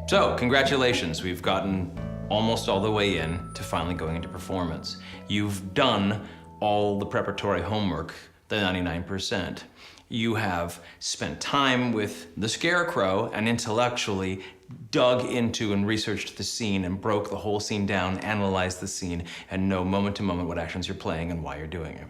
So, congratulations, we've gotten almost all the way in to finally going into performance. You've done all the preparatory homework, the 99%. You have spent time with the Scarecrow and intellectually dug into and researched the scene and broke the whole scene down, analyzed the scene, and know moment to moment what actions you're playing and why you're doing it.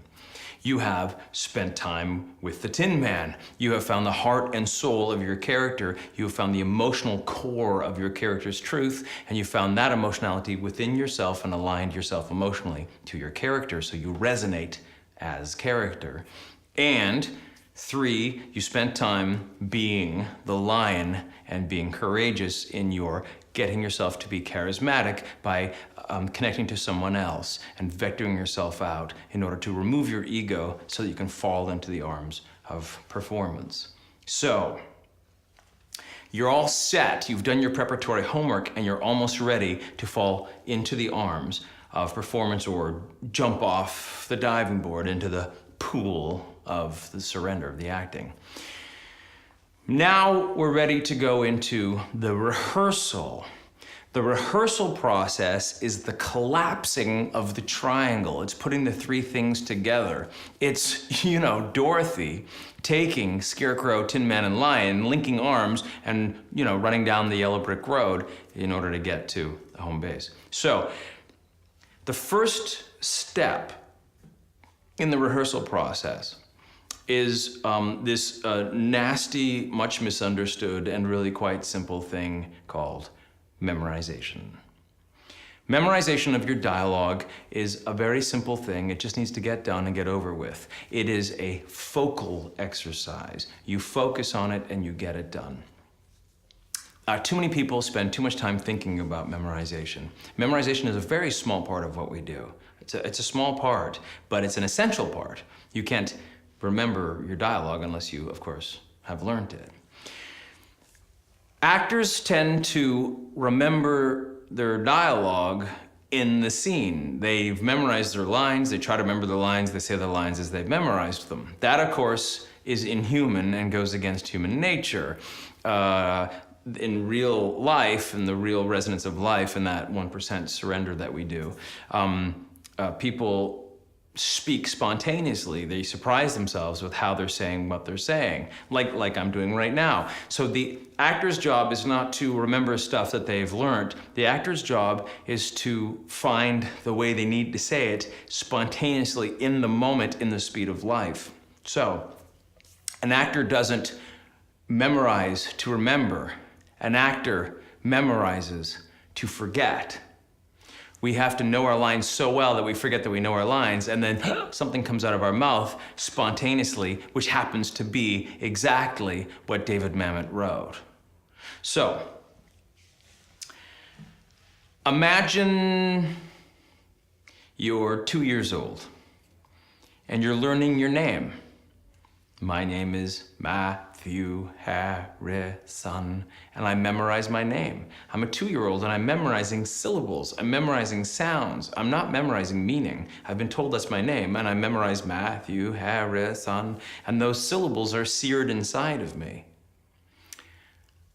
You have spent time with the Tin Man. You have found the heart and soul of your character. You have found the emotional core of your character's truth, and you found that emotionality within yourself and aligned yourself emotionally to your character, so you resonate as character. And 3, you spent time being the lion and being courageous in your getting yourself to be charismatic by connecting to someone else and vectoring yourself out in order to remove your ego so that you can fall into the arms of performance. So, you're all set, you've done your preparatory homework, and you're almost ready to fall into the arms of performance or jump off the diving board into the pool of the surrender of the acting. Now we're ready to go into the rehearsal. The rehearsal process is the collapsing of the triangle. It's putting the 3 things together. It's, Dorothy taking Scarecrow, Tin Man, and Lion, linking arms, and, running down the yellow brick road in order to get to the home base. So, the first step in the rehearsal process is this nasty, much misunderstood, and really quite simple thing called memorization. Memorization of your dialogue is a very simple thing. It just needs to get done and get over with. It is a focal exercise. You focus on it and you get it done. Too many people spend too much time thinking about memorization. Memorization is a very small part of what we do. It's a small part, but it's an essential part. You can't remember your dialogue unless you, of course, have learned it. Actors tend to remember their dialogue in the scene. They've memorized their lines, they try to remember the lines, they say the lines as they've memorized them. That, of course, is inhuman and goes against human nature. In real life, in the real resonance of life, in that 1% surrender that we do, people speak spontaneously. They surprise themselves with how they're saying what they're saying, like I'm doing right now. So the actor's job is not to remember stuff that they've learned. The actor's job is to find the way they need to say it spontaneously in the moment, in the speed of life. So an actor doesn't memorize to remember. An actor memorizes to forget. We have to know our lines so well that we forget that we know our lines, and then something comes out of our mouth spontaneously, which happens to be exactly what David Mamet wrote. So, imagine you're 2 years old and you're learning your name. My name is Matthew Harrison, and I memorize my name. I'm a 2-year-old and I'm memorizing syllables. I'm memorizing sounds. I'm not memorizing meaning. I've been told that's my name, and I memorize Matthew Harrison, and those syllables are seared inside of me.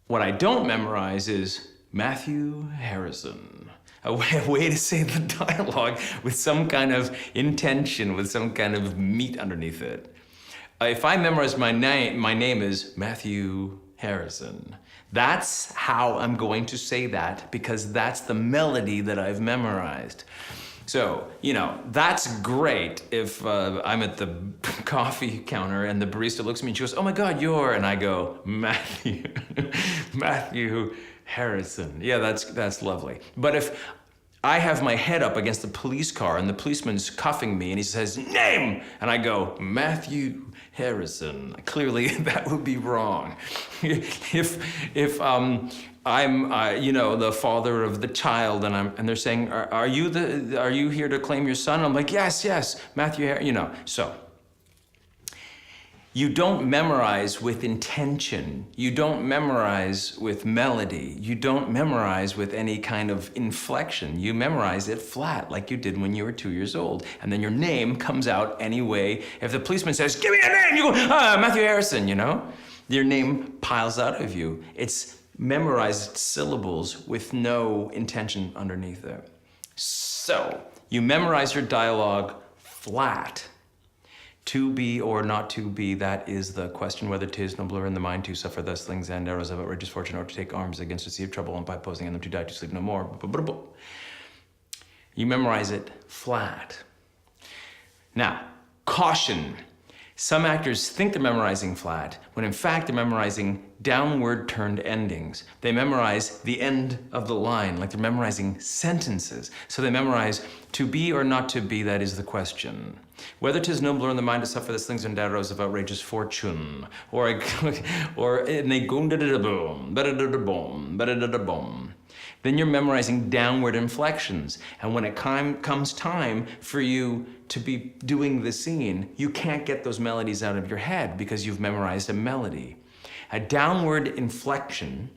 What I don't memorize is Matthew Harrison. A way to say the dialogue with some kind of intention, with some kind of meat underneath it. If I memorize my name is Matthew Harrison. That's how I'm going to say that, because that's the melody that I've memorized. So, that's great if I'm at the coffee counter and the barista looks at me and she goes, "Oh my God, you're," and I go, Matthew Harrison. Yeah, that's lovely. But if I have my head up against the police car and the policeman's cuffing me and he says, "Name!" and I go, Matthew Harrison. Clearly that would be wrong. If I'm the father of the child and they're saying, are you here to claim your son? I'm like, yes, Matthew Harrison, so. You don't memorize with intention. You don't memorize with melody. You don't memorize with any kind of inflection. You memorize it flat, like you did when you were 2 years old. And then your name comes out anyway. If the policeman says, "Give me a name," you go, Matthew Harrison, Your name piles out of you. It's memorized syllables with no intention underneath it. So, you memorize your dialogue flat. To be or not to be, that is the question, whether 'tis nobler in the mind to suffer thus slings and arrows of outrageous fortune, or to take arms against a sea of trouble, and by posing in them to die to sleep no more. You memorize it flat. Now, caution. Some actors think they're memorizing flat, when in fact they're memorizing downward turned endings. They memorize the end of the line, like they're memorizing sentences. So they memorize, to be or not to be, that is the question. Whether 'tis nobler in the mind to suffer the slings and arrows of outrageous fortune, or and they go da-da-da-boom, ba-da-da-da-boom, ba-da-da-da-boom. Then you're memorizing downward inflections. And when it comes time for you to be doing the scene, you can't get those melodies out of your head because you've memorized a melody. A downward inflection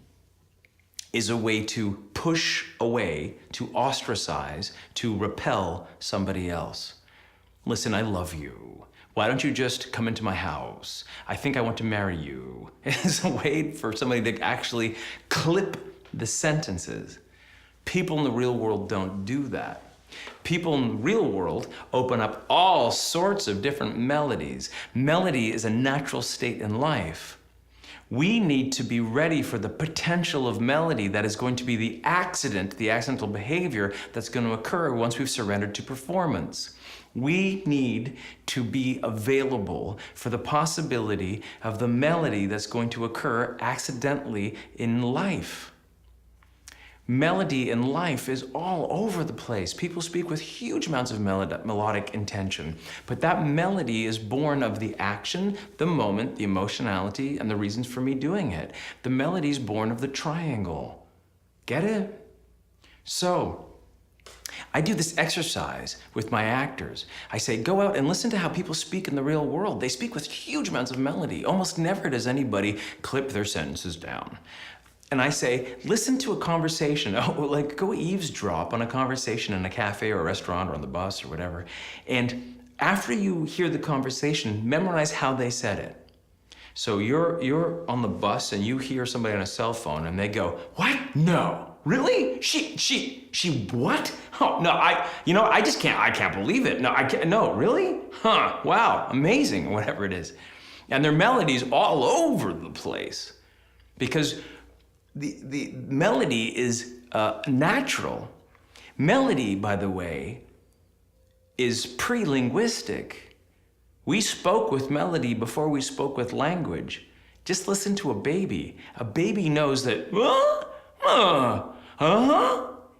is a way to push away, to ostracize, to repel somebody else. Listen, I love you. Why don't you just come into my house? I think I want to marry you. It's a way for somebody to actually clip the sentences. People in the real world don't do that. People in the real world open up all sorts of different melodies. Melody is a natural state in life. We need to be ready for the potential of melody that is going to be the accidental behavior that's going to occur once we've surrendered to performance. We need to be available for the possibility of the melody that's going to occur accidentally in life. Melody in life is all over the place. People speak with huge amounts of melodic intention, but that melody is born of the action, the moment, the emotionality, and the reasons for me doing it. The melody is born of the triangle. Get it? So, I do this exercise with my actors. I say, go out and listen to how people speak in the real world. They speak with huge amounts of melody. Almost never does anybody clip their sentences down. And I say, listen to a conversation. Like go eavesdrop on a conversation in a cafe or a restaurant or on the bus or whatever. And after you hear the conversation, memorize how they said it. So you're on the bus and you hear somebody on a cell phone and they go, what? No, really? She what? Oh, no, I can't believe it. No, really? Huh, wow, amazing, whatever it is. And their melodies all over the place because the melody is natural. Melody, by the way, is pre-linguistic. We spoke with melody before we spoke with language. Just listen to a baby. A baby knows that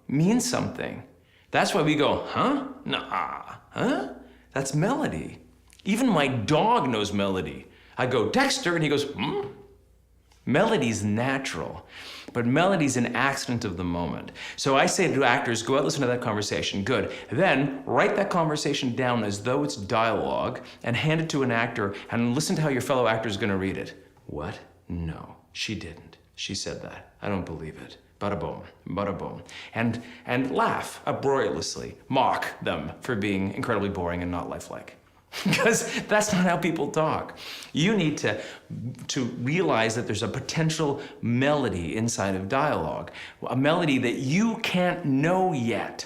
means something. That's why we go, huh? Nah, huh? That's melody. Even my dog knows melody. I go, Dexter, and he goes, hmm? Melody's natural, but melody's an accident of the moment. So I say to actors, go out, listen to that conversation, good. Then write that conversation down as though it's dialogue and hand it to an actor and listen to how your fellow actor is gonna read it. What? No, she didn't. She said that. I don't believe it. Bada boom, bada boom. And laugh uproariously, mock them for being incredibly boring and not lifelike. Because that's not how people talk. You need to realize that there's a potential melody inside of dialogue, a melody that you can't know yet.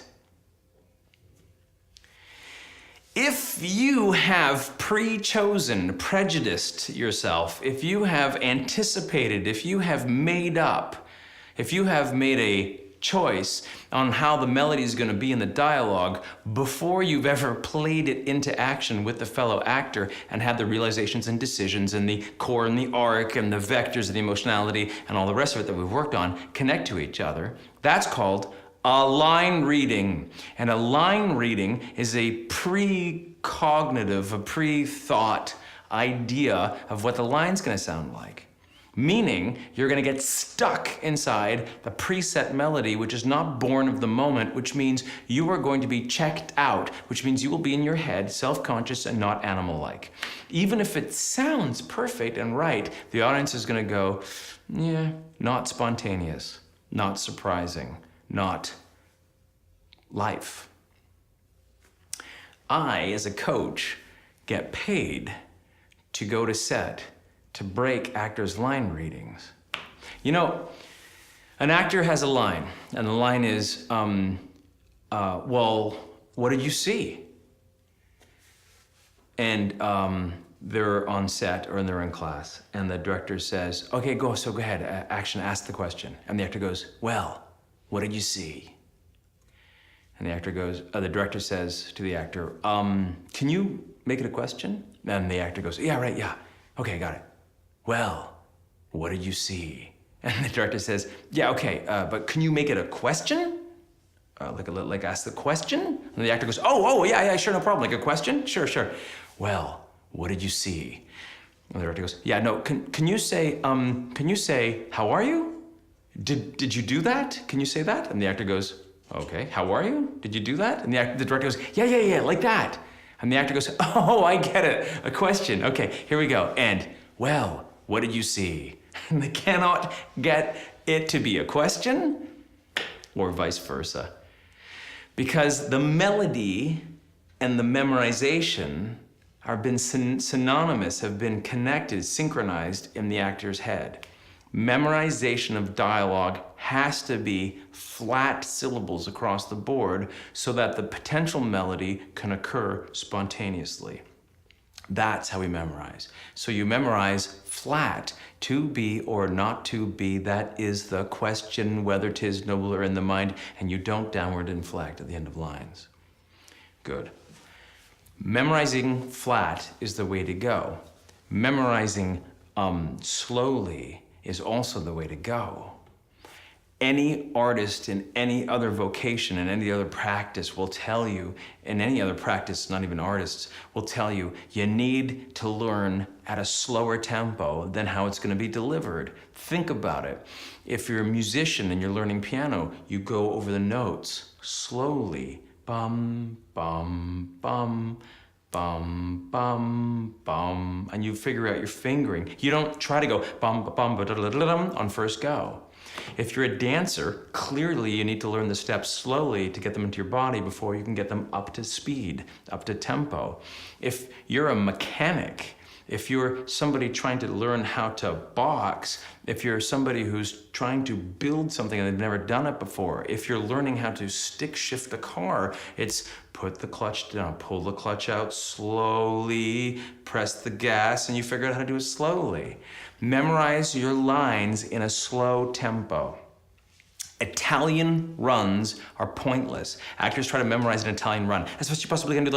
If you have pre-chosen, prejudiced yourself, if you have anticipated, if you have made up, if you have made a choice on how the melody is going to be in the dialogue before you've ever played it into action with the fellow actor and had the realizations and decisions and the core and the arc and the vectors of the emotionality and all the rest of it that we've worked on connect to each other, that's called a line reading. And a line reading is a pre-cognitive, a pre-thought idea of what the line's going to sound like. Meaning, you're gonna get stuck inside the preset melody, which is not born of the moment, which means you are going to be checked out, which means you will be in your head, self-conscious and not animal-like. Even if it sounds perfect and right, the audience is gonna go, yeah, not spontaneous, not surprising, not life. I, as a coach, get paid to go to set to break actors' line readings. You know, An actor has a line, and the line is, well, what did you see? And they're on set or they're in class, and the director says, okay, go ahead, action, ask the question. And the actor goes, well, what did you see? And the actor goes, the director says to the actor, can you make it a question? And the actor goes, yeah, right, yeah. Okay, got it. Well, what did you see? And the director says, yeah, okay, but can you make it a question? Like ask the question? And the actor goes, oh, yeah, sure, no problem. Like a question? Sure. Well, what did you see? And the director goes, yeah, no, can you say, how are you? Did you do that? Can you say that? And the actor goes, okay, how are you? Did you do that? And the director goes, yeah, like that. And the actor goes, oh, I get it, a question. Okay, here we go. And, well, what did you see? And they cannot get it to be a question or vice versa. Because the melody and the memorization have been synonymous, have been connected, synchronized in the actor's head. Memorization of dialogue has to be flat syllables across the board so that the potential melody can occur spontaneously. That's how we memorize. So you memorize flat, to be or not to be, that is the question, whether 'tis nobler in the mind, and you don't downward inflect at the end of lines. Good. Memorizing flat is the way to go. Memorizing slowly is also the way to go. Any artist in any other vocation, in any other practice will tell you, in any other practice, not even artists, will tell you, you need to learn at a slower tempo than how it's going to be delivered. Think about it. If you're a musician and you're learning piano, you go over the notes slowly. Bum, bum, bum, bum, bum, bum, and you figure out your fingering. You don't try to go bum, bum, ba-da-da-da-dum on first go. If you're a dancer, clearly you need to learn the steps slowly to get them into your body before you can get them up to speed, up to tempo. If you're a mechanic, if you're somebody trying to learn how to box, if you're somebody who's trying to build something and they've never done it before, if you're learning how to stick shift a car, it's put the clutch down, pull the clutch out slowly, press the gas, and you figure out how to do it slowly. Memorize your lines in a slow tempo. Italian runs are pointless. Actors try to memorize an Italian run. That's what you possibly can do.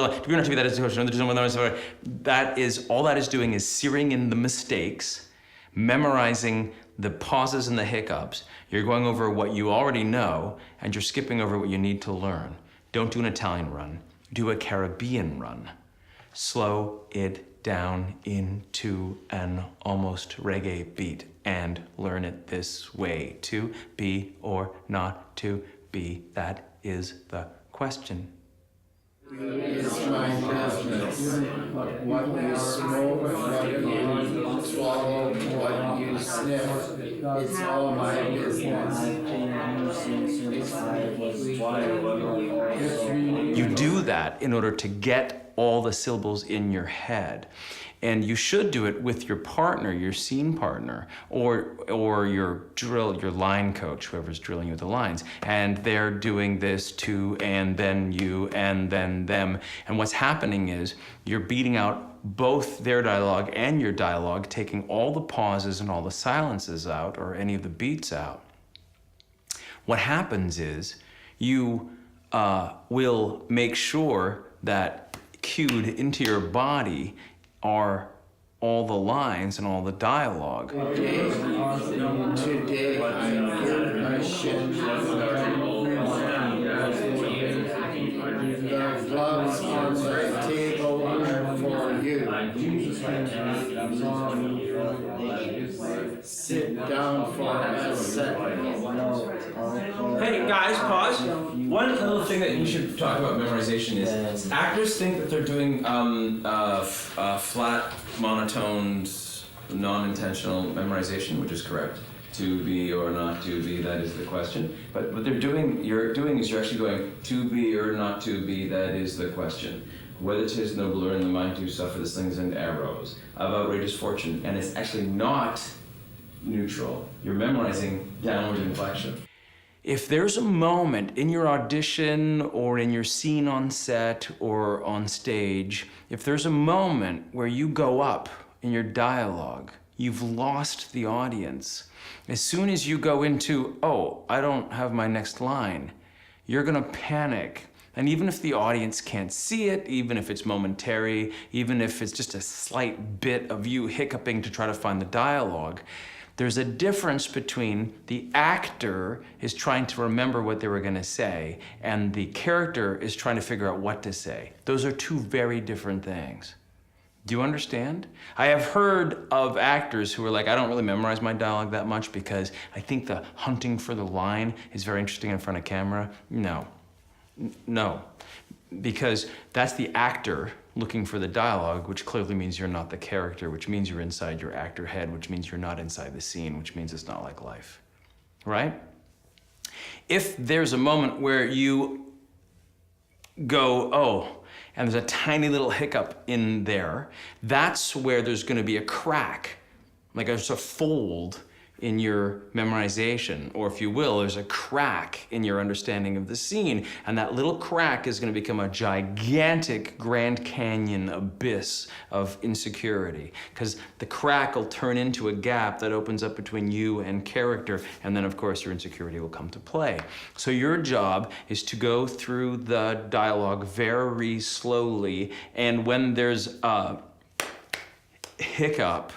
That is, all that is doing is searing in the mistakes, memorizing the pauses and the hiccups. You're going over what you already know, and you're skipping over what you need to learn. Don't do an Italian run. Do a Caribbean run. Slow it down into an almost reggae beat and learn it this way. To be or not to be, that is the question. It's my business. What you smoke, what you swallow, what you sniff, it's all my business. You do that in order to get all the syllables in your head. And you should do it with your partner, your scene partner, or your line coach, whoever's drilling you with the lines. And they're doing this too, and then you, and then them. And what's happening is you're beating out both their dialogue and your dialogue, taking all the pauses and all the silences out, or any of the beats out. What happens is you will make sure that cued into your body are all the lines and all the dialogue. Today I should the gloves on the table for you. Sit down for a second. Hey guys, pause. One little thing that you should talk about memorization is actors think that they're doing flat, monotoned, non-intentional memorization, which is correct. To be or not to be, that is the question. But what you're doing is you're actually going to be or not to be, that is the question. Whether 'tis nobler in the mind to suffer the slings and arrows of outrageous fortune. And it's actually not neutral. You're memorizing downward inflection. If there's a moment in your audition or in your scene on set or on stage, if there's a moment where you go up in your dialogue, you've lost the audience. As soon as you go into, oh, I don't have my next line, you're gonna panic. And even if the audience can't see it, even if it's momentary, even if it's just a slight bit of you hiccuping to try to find the dialogue, there's a difference between the actor is trying to remember what they were gonna say and the character is trying to figure out what to say. Those are two very different things. Do you understand? I have heard of actors who are like, I don't really memorize my dialogue that much because I think the hunting for the line is very interesting in front of camera. No, because that's the actor looking for the dialogue, which clearly means you're not the character, which means you're inside your actor head, which means you're not inside the scene, which means it's not like life, right? If there's a moment where you go, oh, and there's a tiny little hiccup in there, that's where there's gonna be a crack, like there's a fold in your memorization, or if you will, there's a crack in your understanding of the scene, and that little crack is going to become a gigantic Grand Canyon abyss of insecurity, because the crack will turn into a gap that opens up between you and character, and then of course your insecurity will come to play. So your job is to go through the dialogue very slowly, and when there's a hiccup,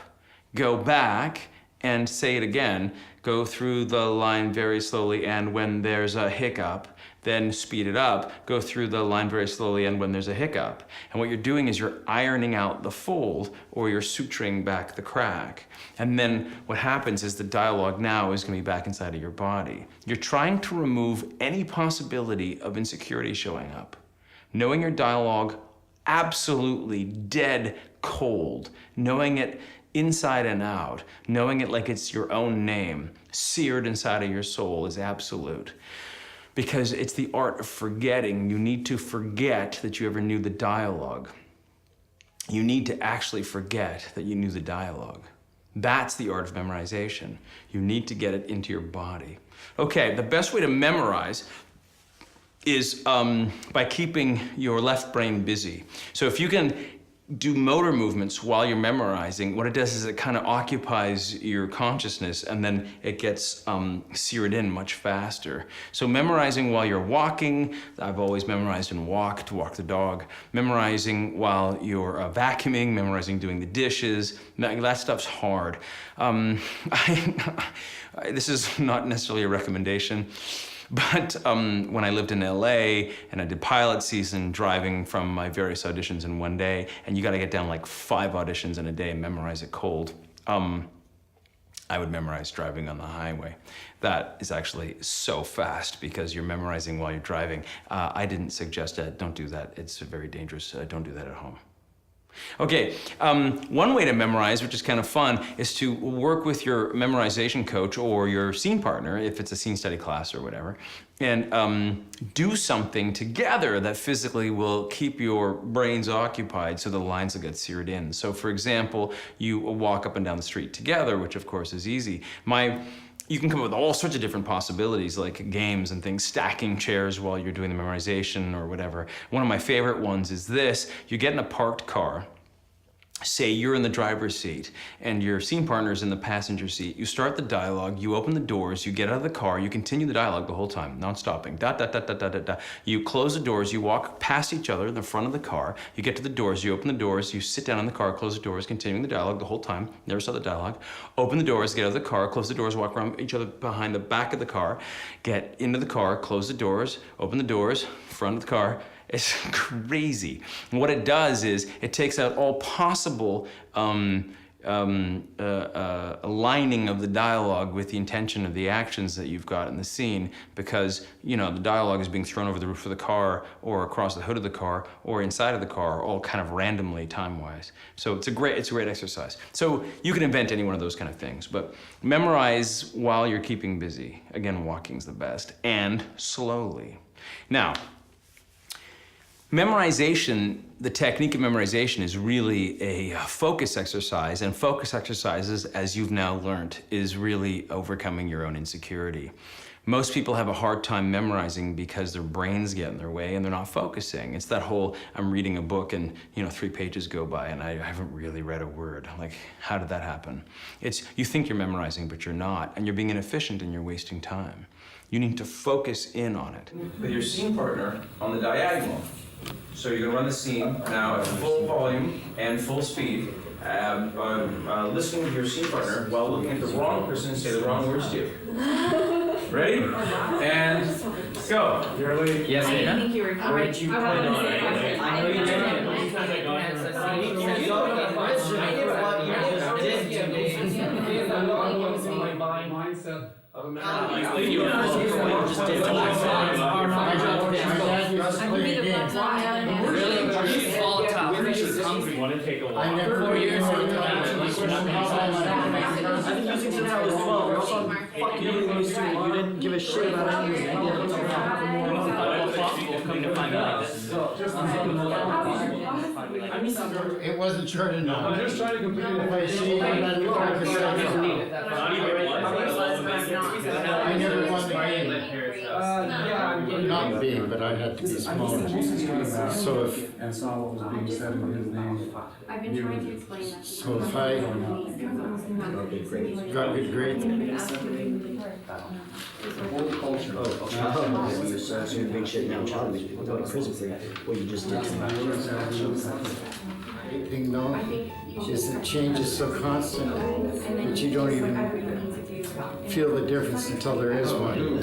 go back and say it again. Go through the line very slowly, and when there's a hiccup, then speed it up. Go through the line very slowly, and when there's a hiccup. And what you're doing is you're ironing out the fold, or you're suturing back the crack. And then what happens is the dialogue now is gonna be back inside of your body. You're trying to remove any possibility of insecurity showing up. Knowing your dialogue absolutely dead cold, knowing it inside and out, knowing it like it's your own name, seared inside of your soul is absolute. Because it's the art of forgetting. You need to forget that you ever knew the dialogue. You need to actually forget that you knew the dialogue. That's the art of memorization. You need to get it into your body. Okay, the best way to memorize is by keeping your left brain busy. So if you can do motor movements while you're memorizing, what it does is it kind of occupies your consciousness, and then it gets seared in much faster. So memorizing while you're walking, I've always memorized and walked to walk the dog. Memorizing while you're vacuuming, memorizing doing the dishes, that stuff's hard. This is not necessarily a recommendation. But when I lived in LA and I did pilot season, driving from my various auditions in one day, and you gotta get down like 5 auditions in a day and memorize it cold, I would memorize driving on the highway. That is actually so fast because you're memorizing while you're driving. I didn't suggest that, don't do that. It's very dangerous, don't do that at home. Okay, one way to memorize, which is kind of fun, is to work with your memorization coach or your scene partner, if it's a scene study class or whatever, and do something together that physically will keep your brains occupied so the lines will get seared in. So for example, you walk up and down the street together, which of course is easy. You can come up with all sorts of different possibilities, like games and things, stacking chairs while you're doing the memorization or whatever. One of my favorite ones is this. You get in a parked car. Say you're in the driver's seat and your scene partner's in the passenger seat. You start the dialogue, you open the doors, you get out of the car, you continue the dialogue the whole time, non-stopping. Da, da, da, da, da, da, da. You close the doors, you walk past each other in the front of the car, you get to the doors, you open the doors, you sit down in the car, close the doors, continuing the dialogue the whole time, never stop the dialogue. Open the doors, get out of the car, close the doors, walk around each other behind the back of the car, get into the car, close the doors, open the doors, front of the car. It's crazy. And what it does is it takes out all possible aligning of the dialogue with the intention of the actions that you've got in the scene, because the dialogue is being thrown over the roof of the car or across the hood of the car or inside of the car, all kind of randomly time-wise. So it's a great exercise. So you can invent any one of those kind of things, but memorize while you're keeping busy. Again, walking's the best, and slowly. Now, Memorization, the technique of memorization is really a focus exercise, and focus exercises, as you've now learned, is really overcoming your own insecurity. Most people have a hard time memorizing because their brains get in their way and they're not focusing. It's that whole, I'm reading a book and 3 pages go by and I haven't really read a word. Like, how did that happen? It's, you think you're memorizing, but you're not, and you're being inefficient and you're wasting time. You need to focus in on it. With your scene partner on the diagonal. So you're gonna run the scene now at full volume and full speed, listening to your scene partner while looking at the wrong person say the wrong words to you. Ready? And go. Really? Yes, I Dana? think you were correct. You plan on it. I know you did. Mindset of a man. She's volatile. She's hungry. Want to take a walk? I never 4 years. I've been using since I was 12. You didn't give a shit about any of it. Come to find out. It wasn't short enough. I'm just trying to complete it. If I see you, I never won the game. Not big, but I had to be smaller. So if, And saw what was being said in his name. I've been trying to explain that. so if I got good grades, The whole culture. You're such a big shit now, child. These people go to prison for what you just did to them. thing though, is that change is so constant that you don't even feel the difference until there is one.